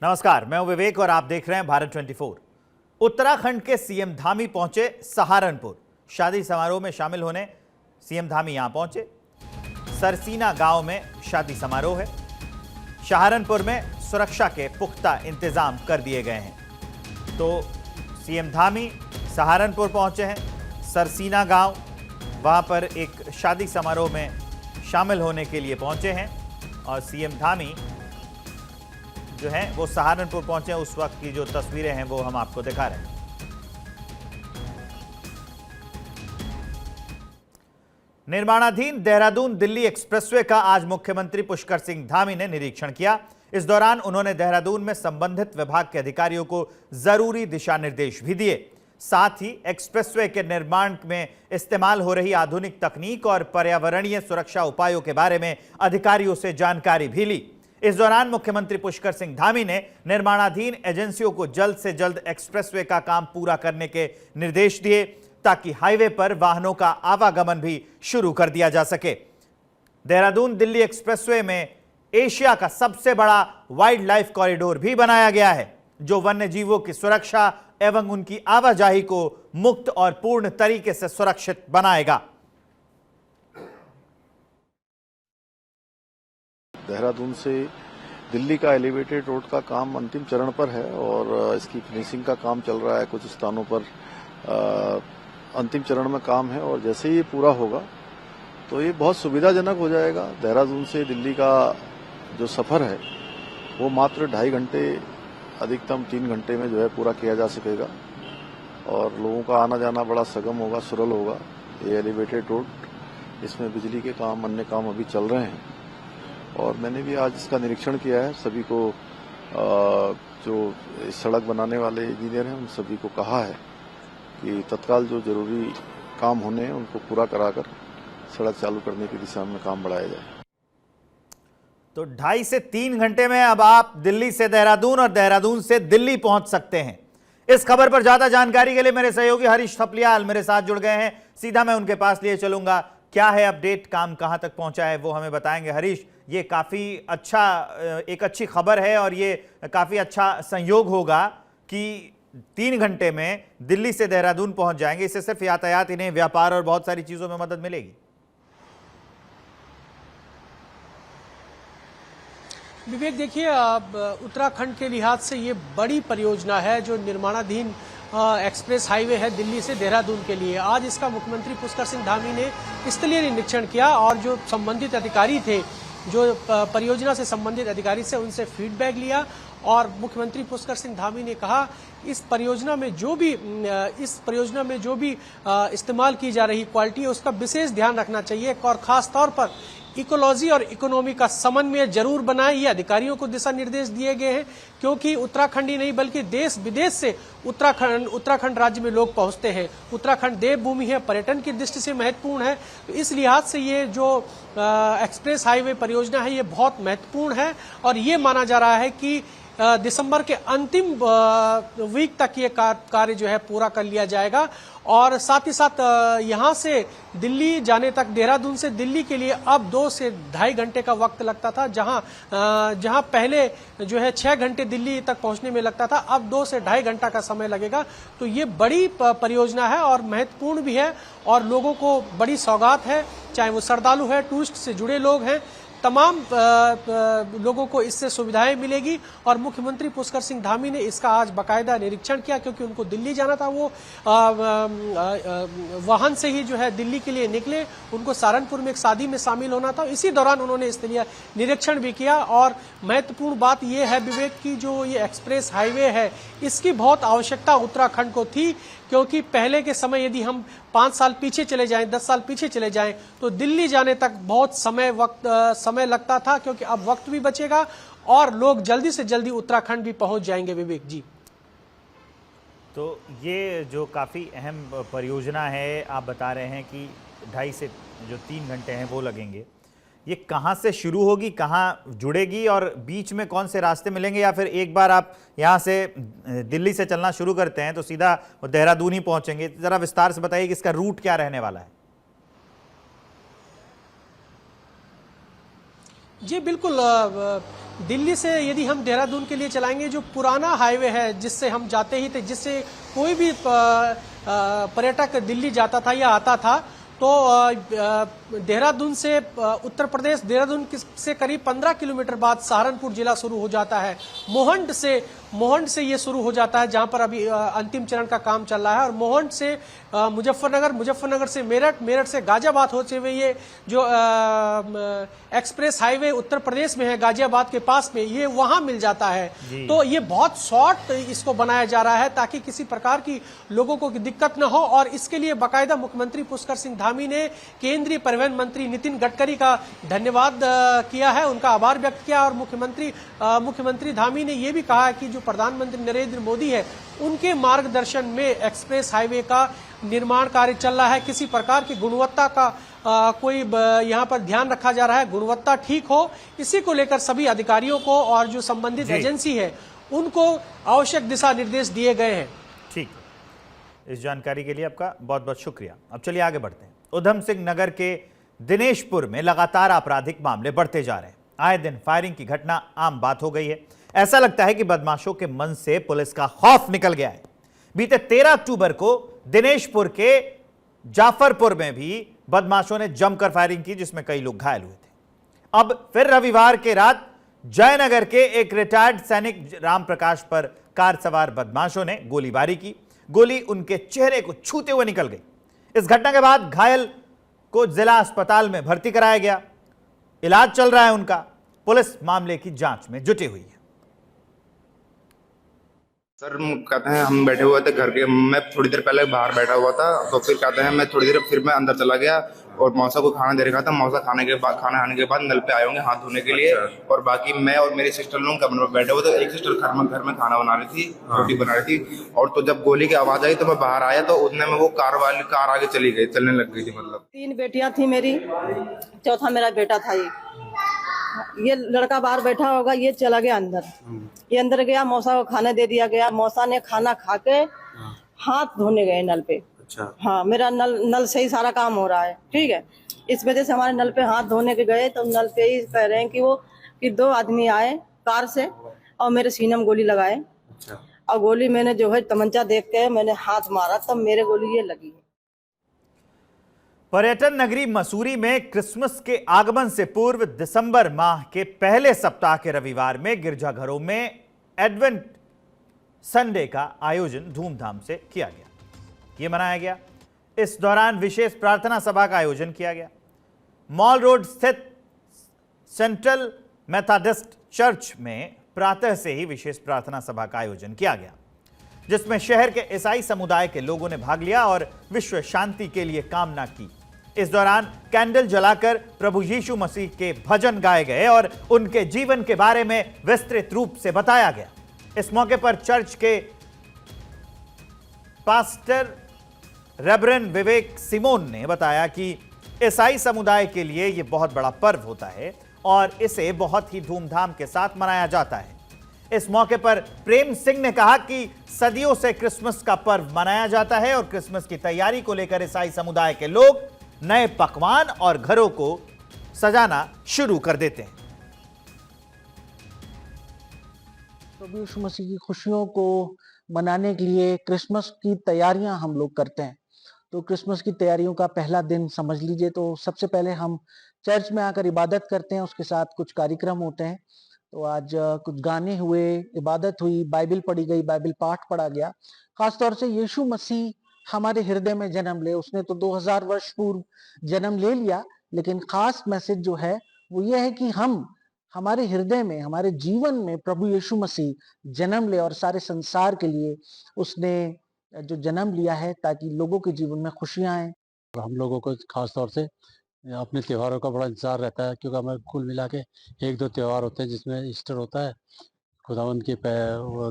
नमस्कार, मैं हूं विवेक और आप देख रहे हैं भारत 24। उत्तराखंड के सीएम धामी पहुंचे सहारनपुर। शादी समारोह में शामिल होने सीएम धामी यहां पहुंचे। सरसीना गांव में शादी समारोह है। सहारनपुर में सुरक्षा के पुख्ता इंतजाम कर दिए गए हैं। तो सीएम धामी सहारनपुर पहुंचे हैं, सरसीना गांव, वहां पर एक शादी समारोह में शामिल होने के लिए पहुंचे हैं। और सीएम धामी जो है वो सहारनपुर पहुंचे हैं। उस वक्त की जो तस्वीरें हैं वो हम आपको दिखा रहे हैं। निर्माणाधीन देहरादून दिल्ली एक्सप्रेसवे का आज मुख्यमंत्री पुष्कर सिंह धामी ने निरीक्षण किया। इस दौरान उन्होंने देहरादून में संबंधित विभाग के अधिकारियों को जरूरी दिशा निर्देश भी दिए। साथ ही एक्सप्रेसवे के निर्माण में इस्तेमाल हो रही आधुनिक तकनीक और पर्यावरणीय सुरक्षा उपायों के बारे में अधिकारियों से जानकारी भी ली। इस दौरान मुख्यमंत्री पुष्कर सिंह धामी ने निर्माणाधीन एजेंसियों को जल्द से जल्द एक्सप्रेसवे का काम पूरा करने के निर्देश दिए ताकि हाईवे पर वाहनों का आवागमन भी शुरू कर दिया जा सके। देहरादून दिल्ली एक्सप्रेसवे में एशिया का सबसे बड़ा वाइल्ड लाइफ कॉरिडोर भी बनाया गया है, जो वन्य जीवों की सुरक्षा एवं उनकी आवाजाही को मुक्त और पूर्ण तरीके से सुरक्षित बनाएगा। देहरादून से दिल्ली का एलिवेटेड रोड का काम अंतिम चरण पर है और इसकी फिनिशिंग का काम चल रहा है। कुछ स्थानों पर अंतिम चरण में काम है और जैसे ही ये पूरा होगा तो ये बहुत सुविधाजनक हो जाएगा। देहरादून से दिल्ली का जो सफर है वो मात्र 2.5 घंटे, अधिकतम 3 घंटे में जो है पूरा किया जा सकेगा और लोगों का आना जाना बड़ा सुगम होगा, सरल होगा। ये एलिवेटेड रोड, इसमें बिजली के काम, अन्य काम अभी चल रहे हैं और मैंने भी आज इसका निरीक्षण किया है। सभी को जो सड़क बनाने वाले इंजीनियर हैं उन सभी को कहा है कि तत्काल जो जरूरी काम होने हैं उनको पूरा कराकर सड़क चालू करने की दिशा में काम बढ़ाया जाए। तो 2.5 से 3 घंटे में अब आप दिल्ली से देहरादून और देहरादून से दिल्ली पहुंच सकते हैं। इस खबर पर ज्यादा जानकारी के लिए मेरे सहयोगी हरीश थपलियाल मेरे साथ जुड़ गए हैं। सीधा मैं उनके पास लिए चलूंगा। क्या है अपडेट, काम कहां तक पहुंचा है, वो हमें बताएंगे। हरीश, ये काफी अच्छा, एक अच्छी खबर है और ये काफी अच्छा संयोग होगा कि 3 घंटे में दिल्ली से देहरादून पहुंच जाएंगे। इससे सिर्फ यातायात ही नहीं, व्यापार और बहुत सारी चीजों में मदद मिलेगी। विवेक, देखिए, उत्तराखंड के लिहाज से ये बड़ी परियोजना है जो निर्माणाधीन एक्सप्रेस हाईवे है दिल्ली से देहरादून के लिए। आज इसका मुख्यमंत्री पुष्कर सिंह धामी ने स्थलीय निरीक्षण किया और जो संबंधित अधिकारी थे, जो परियोजना से संबंधित अधिकारी से उनसे फीडबैक लिया और मुख्यमंत्री पुष्कर सिंह धामी ने कहा इस परियोजना में जो भी इस्तेमाल की जा रही क्वालिटी है उसका विशेष ध्यान रखना चाहिए और खास तौर पर इकोलॉजी और इकोनॉमी का समन्वय जरूर बनाए। ये अधिकारियों को दिशा निर्देश दिए गए हैं क्योंकि उत्तराखंड ही नहीं बल्कि देश विदेश से उत्तराखंड राज्य में लोग पहुंचते हैं। उत्तराखंड देवभूमि है, पर्यटन की दृष्टि से महत्वपूर्ण है। तो इस लिहाज से ये जो एक्सप्रेस हाईवे परियोजना है ये बहुत महत्वपूर्ण है और ये माना जा रहा है कि दिसंबर के अंतिम वीक तक ये कार्य जो है पूरा कर लिया जाएगा। और साथ ही साथ यहाँ से दिल्ली जाने तक, देहरादून से दिल्ली के लिए अब 2 से 2.5 घंटे का वक्त लगता था, जहाँ पहले जो है 6 घंटे दिल्ली तक पहुँचने में लगता था, अब 2 से 2.5 घंटा का समय लगेगा। तो ये बड़ी परियोजना है और महत्वपूर्ण भी है और लोगों को बड़ी सौगात है, चाहे वो श्रद्धालु है, टूरिस्ट से जुड़े लोग हैं, तमाम लोगों को इससे सुविधाएं मिलेगी। और मुख्यमंत्री पुष्कर सिंह धामी ने इसका आज बाकायदा निरीक्षण किया क्योंकि उनको दिल्ली जाना था। वो वाहन से ही जो है दिल्ली के लिए निकले, उनको सहारनपुर में एक शादी में शामिल होना था। इसी दौरान उन्होंने स्थलीय निरीक्षण भी किया। और महत्वपूर्ण बात यह है विवेक की जो ये एक्सप्रेस हाईवे है इसकी बहुत आवश्यकता उत्तराखंड को थी क्योंकि पहले के समय यदि हम 5 साल पीछे चले जाएं, 10 साल पीछे चले जाएं तो दिल्ली जाने तक बहुत समय लगता था, क्योंकि अब वक्त भी बचेगा और लोग जल्दी से जल्दी उत्तराखंड भी पहुंच जाएंगे। विवेक जी, तो ये जो काफ़ी अहम परियोजना है, आप बता रहे हैं कि 2.5 से जो 3 घंटे हैं वो लगेंगे। ये कहाँ से शुरू होगी, कहाँ जुड़ेगी और बीच में कौन से रास्ते मिलेंगे, या फिर एक बार आप यहाँ से दिल्ली से चलना शुरू करते हैं तो सीधा देहरादून ही पहुंचेंगे? जरा विस्तार से बताइए कि इसका रूट क्या रहने वाला है। जी बिल्कुल, दिल्ली से यदि हम देहरादून के लिए चलाएंगे, जो पुराना हाईवे है जिससे हम जाते ही थे, जिससे कोई भी पर्यटक दिल्ली जाता था या आता था, तो देहरादून से उत्तर प्रदेश, देहरादून से करीब 15 किलोमीटर बाद सहारनपुर जिला शुरू हो जाता है। मोहंड से ये शुरू हो जाता है, जहां पर अभी अंतिम चरण का काम चल रहा है। और मोहंड से मुजफ्फरनगर से मेरठ से गाजियाबाद होते हुए ये जो एक्सप्रेस हाईवे उत्तर प्रदेश में है, गाजियाबाद के पास में, ये वहां मिल जाता है। तो ये बहुत शॉर्ट इसको बनाया जा रहा है ताकि किसी प्रकार की लोगों को दिक्कत न हो। और इसके लिए बाकायदा मुख्यमंत्री पुष्कर सिंह धामी ने केंद्रीय परिवहन मंत्री नितिन गडकरी का धन्यवाद किया है, उनका आभार व्यक्त किया। और मुख्यमंत्री धामी ने यह भी कहा कि जो प्रधानमंत्री नरेंद्र मोदी है, उनके मार्गदर्शन में एक्सप्रेस हाईवे का निर्माण कार्य चल रहा है। किसी प्रकार की गुणवत्ता का कोई यहाँ पर ध्यान रखा जा रहा है, गुणवत्ता ठीक हो, इसी को लेकर सभी अधिकारियों को और जो संबंधित एजेंसी है उनको आवश्यक दिशा निर्देश दिए गए हैं। ठीक, इस जानकारी के लिए आपका बहुत बहुत शुक्रिया। अब चलिए आगे बढ़ते हैं। उधम सिंह नगर के दिनेशपुर में लगातार आपराधिक मामले बढ़ते जा रहे हैं। आए दिन फायरिंग की घटना आम बात हो गई है। ऐसा लगता है कि बदमाशों के मन से पुलिस का खौफ निकल गया है। बीते 13 अक्टूबर को दिनेशपुर के जाफरपुर में भी बदमाशों ने जमकर फायरिंग की, जिसमें कई लोग घायल हुए थे। अब फिर रविवार के रात जयनगर के एक रिटायर्ड सैनिक राम प्रकाश पर कार सवार बदमाशों ने गोलीबारी की। गोली उनके चेहरे को छूते हुए निकल गई। इस घटना के बाद घायल को जिला अस्पताल में भर्ती कराया गया, इलाज चल रहा है उनका। पुलिस मामले की जांच में जुटी हुई है। सर कहते हैं हम बैठे हुए थे घर के, मैं थोड़ी देर पहले बाहर बैठा हुआ था, तो फिर कहते हैं मैं थोड़ी देर फिर मैं अंदर चला गया और मौसा को खाना दे रखा था। मौसा खाना खाने के बाद नल पे आए होंगे हाथ धोने के लिए। और बाकी मैं और मेरी सिस्टर लोग कमरे में बैठे हुए थे। एक सिस्टर घर में खाना बना रही थी, रोटी बना रही थी। और तो जब गोली की आवाज आई तो मैं बाहर आया, तो उतने में वो कार आगे चलने लग गई थी। मतलब 3 बेटियां थी मेरी, चौथा मेरा बेटा था। ये लड़का बाहर बैठा होगा, ये चला गया अंदर। ये अंदर गया, मौसा को खाना दे दिया गया। मौसा ने खाना खा के हाथ धोने गए नल पे। अच्छा। हाँ, मेरा नल से ही सारा काम हो रहा है, ठीक है। इस वजह से हमारे नल पे हाथ धोने के गए तो नल पे ही कह रहे हैं कि 2 आदमी आए कार से और मेरे सीने में गोली लगाए। अच्छा। और गोली मैंने जो है तमंचा देख के मैंने हाथ मारा, तब मेरे गोली ये लगी। पर्यटन नगरी मसूरी में क्रिसमस के आगमन से पूर्व दिसंबर माह के पहले सप्ताह के रविवार में गिरजाघरों में एडवेंट संडे का आयोजन धूमधाम से किया गया। ये मनाया गया। इस दौरान विशेष प्रार्थना सभा का आयोजन किया गया। मॉल रोड स्थित सेंट्रल मेथोडिस्ट चर्च में प्रातः से ही विशेष प्रार्थना सभा का आयोजन किया गया, जिसमें शहर के ईसाई समुदाय के लोगों ने भाग लिया और विश्व शांति के लिए कामना की। इस दौरान कैंडल जलाकर प्रभु यीशु मसीह के भजन गाए गए और उनके जीवन के बारे में विस्तृत रूप से बताया गया। इस मौके पर चर्च के पास्टर रेवरेंड विवेक सिमोन ने बताया कि ईसाई समुदाय के लिए यह बहुत बड़ा पर्व होता है और इसे बहुत ही धूमधाम के साथ मनाया जाता है। इस मौके पर प्रेम सिंह ने कहा कि सदियों से क्रिसमस का पर्व मनाया जाता है और क्रिसमस की तैयारी को लेकर ईसाई समुदाय के लोग नए पकवान और घरों को सजाना शुरू कर देते हैं। प्रभु यीशु मसीह की खुशियों को मनाने के लिए क्रिसमस की तैयारियां हम लोग करते हैं। तो क्रिसमस की तैयारियों का पहला दिन समझ लीजिए, तो सबसे पहले हम चर्च में आकर इबादत करते हैं, उसके साथ कुछ कार्यक्रम होते हैं। तो आज कुछ गाने हुए, इबादत हुई, बाइबल पढ़ी गई, बाइबल पाठ पढ़ा गया। खासतौर से यीशु मसीह हमारे हृदय में जन्म ले, उसने तो 2000 वर्ष पूर्व जन्म ले लिया, लेकिन खास मैसेज जो है वो ये है कि हम हमारे हृदय में, हमारे जीवन में प्रभु यीशु मसीह जन्म ले और सारे संसार के लिए उसने जो जन्म लिया है ताकि लोगों के जीवन में खुशियां आए। हम लोगों को खास तौर से अपने त्योहारों का बड़ा इंतजार रहता है, क्योंकि हमें कुल मिला के 1-2 त्योहार होते हैं, जिसमें ईस्टर होता है, खुदावंद की वो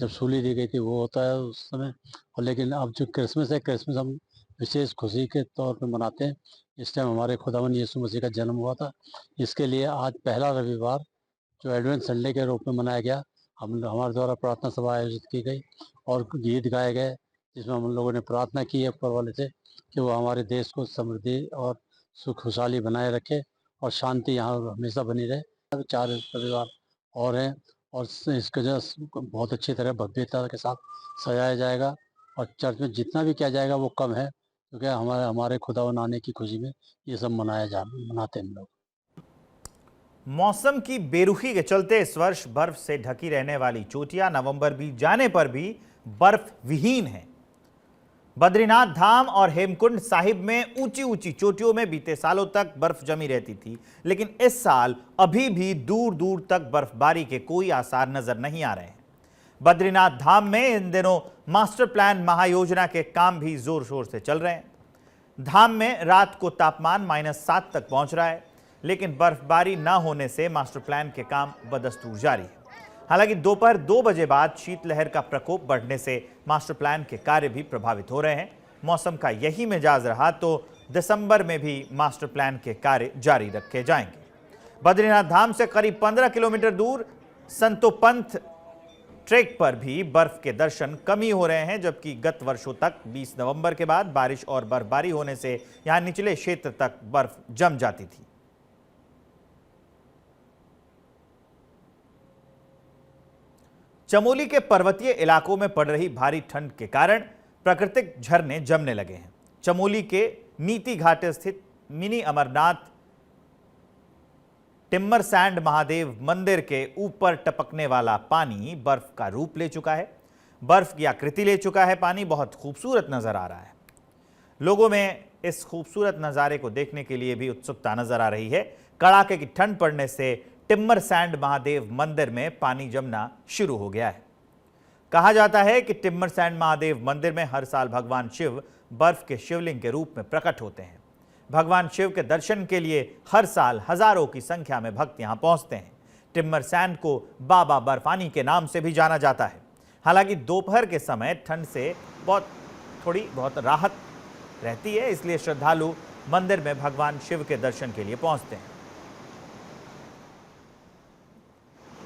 जब सूली दी गई थी वो होता है उस समय। और लेकिन अब जो क्रिसमस है, क्रिसमस हम विशेष खुशी के तौर पे मनाते हैं। इस टाइम हमारे खुदावंद यीशु मसीह का जन्म हुआ था। इसके लिए आज पहला रविवार जो एडवेंट संडे के रूप में मनाया गया, हमारे द्वारा प्रार्थना सभा आयोजित की गई और गीत गाए गए, जिसमें हम लोगों ने प्रार्थना की है ऊपर वाले से कि वो हमारे देश को समृद्धि और सुख खुशहाली बनाए रखे और शांति यहाँ हमेशा बनी रहे। 4 रविवार और है, और इसको जो बहुत अच्छी तरह भव्यता के साथ सजाया जाएगा। और चर्च में जितना भी किया जाएगा वो कम है, क्योंकि हमारे खुदावन आने की खुशी में ये सब मनाते हैं हम लोग। मौसम की बेरुखी के चलते इस वर्ष बर्फ से ढकी रहने वाली चोटियां नवंबर बीत जाने पर भी बर्फ विहीन हैं। बद्रीनाथ धाम और हेमकुंड साहिब में ऊंची ऊंची चोटियों में बीते सालों तक बर्फ जमी रहती थी, लेकिन इस साल अभी भी दूर दूर तक बर्फबारी के कोई आसार नजर नहीं आ रहे हैं। बद्रीनाथ धाम में इन दिनों मास्टर प्लान महायोजना के काम भी जोर शोर से चल रहे हैं। धाम में रात को तापमान -7 तक पहुंच रहा है, लेकिन बर्फबारी न होने से मास्टर प्लान के काम बदस्तूर जारी है। हालांकि दोपहर 2 बजे बाद शीतलहर का प्रकोप बढ़ने से मास्टर प्लान के कार्य भी प्रभावित हो रहे हैं। मौसम का यही मिजाज रहा तो दिसंबर में भी मास्टर प्लान के कार्य जारी रखे जाएंगे। बद्रीनाथ धाम से करीब 15 किलोमीटर दूर संतोपंथ ट्रेक पर भी बर्फ के दर्शन कम ही हो रहे हैं, जबकि गत वर्षों तक 20 नवंबर के बाद बारिश और बर्फबारी होने से यहां निचले क्षेत्र तक बर्फ जम जाती थी। चमोली के पर्वतीय इलाकों में पड़ रही भारी ठंड के कारण प्राकृतिक झरने जमने लगे हैं। चमोली के नीति घाट स्थित मिनी अमरनाथ टिम्बर सैंड महादेव मंदिर के ऊपर टपकने वाला पानी बर्फ का रूप ले चुका है। बर्फ की आकृति ले चुका है। पानी बहुत खूबसूरत नजर आ रहा है। लोगों में इस खूबसूरत नजारे को देखने के लिए भी उत्सुकता नजर आ रही है। कड़ाके की ठंड पड़ने से टिम्बर सैंड महादेव मंदिर में पानी जमना शुरू हो गया है। कहा जाता है कि टिम्बर सैंड महादेव मंदिर में हर साल भगवान शिव बर्फ के शिवलिंग के रूप में प्रकट होते हैं। भगवान शिव के दर्शन के लिए हर साल हजारों की संख्या में भक्त यहां पहुंचते हैं। टिम्बर सैंड को बाबा बर्फानी के नाम से भी जाना जाता है। हालांकि दोपहर के समय ठंड से थोड़ी बहुत राहत रहती है, इसलिए श्रद्धालु मंदिर में भगवान शिव के दर्शन के लिए पहुंचते हैं।